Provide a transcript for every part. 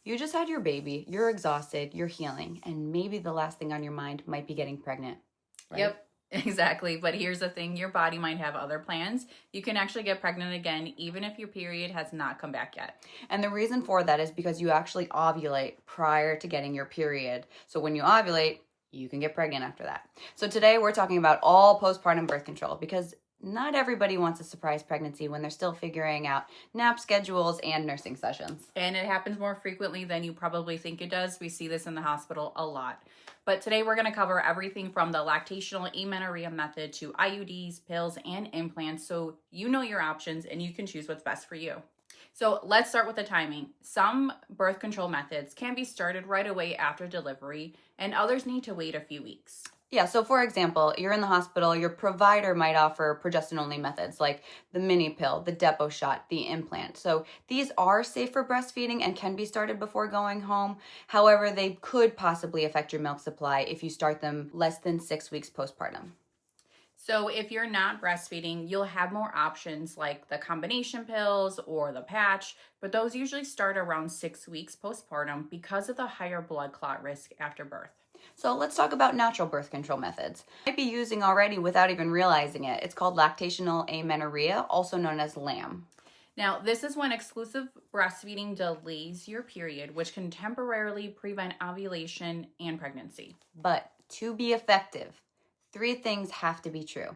You just had your baby, you're exhausted, you're healing, and maybe the last thing on your mind might be getting pregnant. Right? Yep, exactly. But here's the thing, your body might have other plans. You can actually get pregnant again, even if your period has not come back yet. And the reason for that is because you actually ovulate prior to getting your period. So when you ovulate, you can get pregnant after that. So today we're talking about all postpartum birth control because not everybody wants a surprise pregnancy when they're still figuring out nap schedules and nursing sessions. And it happens more frequently than you probably think it does. We see this in the hospital a lot. But today we're going to cover everything from the lactational amenorrhea method to IUDs, pills, and implants, so you know your options and you can choose what's best for you. So let's start with the timing. Some birth control methods can be started right away after delivery, and others need to wait a few weeks. Yeah, so for example, you're in the hospital, your provider might offer progestin-only methods like the mini pill, the depot shot, the implant. So these are safe for breastfeeding and can be started before going home. However, they could possibly affect your milk supply if you start them less than 6 weeks postpartum. So if you're not breastfeeding, you'll have more options like the combination pills or the patch, but those usually start around 6 weeks postpartum because of the higher blood clot risk after birth. So let's talk about natural birth control methods. You might be using already without even realizing it. It's called lactational amenorrhea, also known as LAM. Now, this is when exclusive breastfeeding delays your period, which can temporarily prevent ovulation and pregnancy. But to be effective, 3 things have to be true.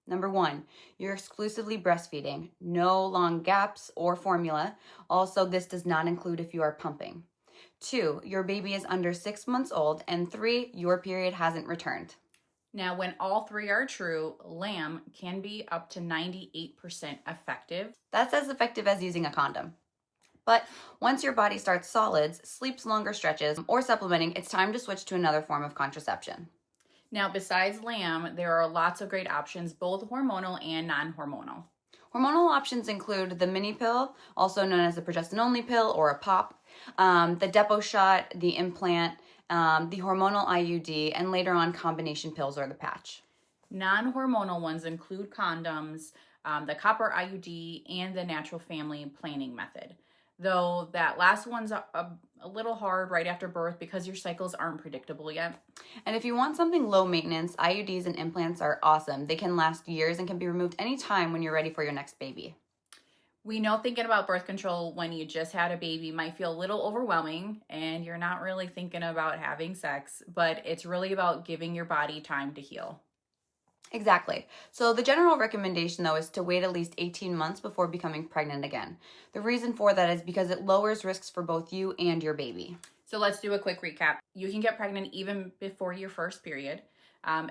Number 1, you're exclusively breastfeeding, no long gaps or formula. Also, this does not include if you are pumping. 2, your baby is under 6 months old. And 3, your period hasn't returned. Now, when all 3 are true, LAM can be up to 98% effective. That's as effective as using a condom. But once your body starts solids, sleeps longer stretches, or supplementing, it's time to switch to another form of contraception. Now, besides LAM, there are lots of great options, both hormonal and non-hormonal. Hormonal options include the mini pill, also known as the progestin-only pill or a POP, the depot shot, the implant, the hormonal IUD, and later on combination pills or the patch. Non-hormonal ones include condoms, the copper IUD, and the natural family planning method. Though that last one's a little hard right after birth because your cycles aren't predictable yet. And if you want something low maintenance, IUDs and implants are awesome. They can last years and can be removed anytime when you're ready for your next baby. We know thinking about birth control when you just had a baby might feel a little overwhelming and you're not really thinking about having sex, but it's really about giving your body time to heal. Exactly. So the general recommendation, though, is to wait at least 18 months before becoming pregnant again. The reason for that is because it lowers risks for both you and your baby. So let's do a quick recap. You can get pregnant even before your first period.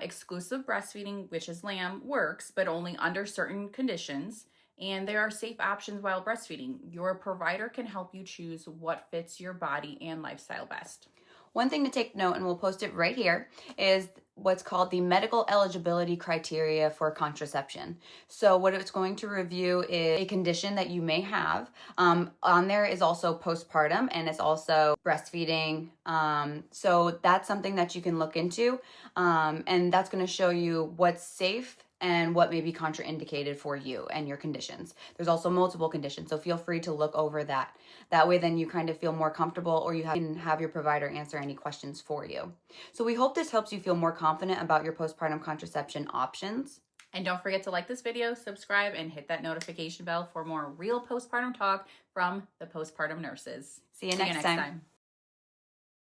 Exclusive breastfeeding, which is LAM, works, but only under certain conditions. And there are safe options while breastfeeding. Your provider can help you choose what fits your body and lifestyle best. One thing to take note, and we'll post it right here, is what's called the medical eligibility criteria for contraception. So what it's going to review is a condition that you may have. On there is also postpartum, and it's also breastfeeding. So that's something that you can look into, and that's going to show you what's safe and what may be contraindicated for you and your conditions. There's also multiple conditions, so feel free to look over that. That way then you kind of feel more comfortable, or you can have your provider answer any questions for you. So we hope this helps you feel more confident about your postpartum contraception options. And don't forget to like this video, subscribe, and hit that notification bell for more real postpartum talk from the Postpartum Nurses. See you next time.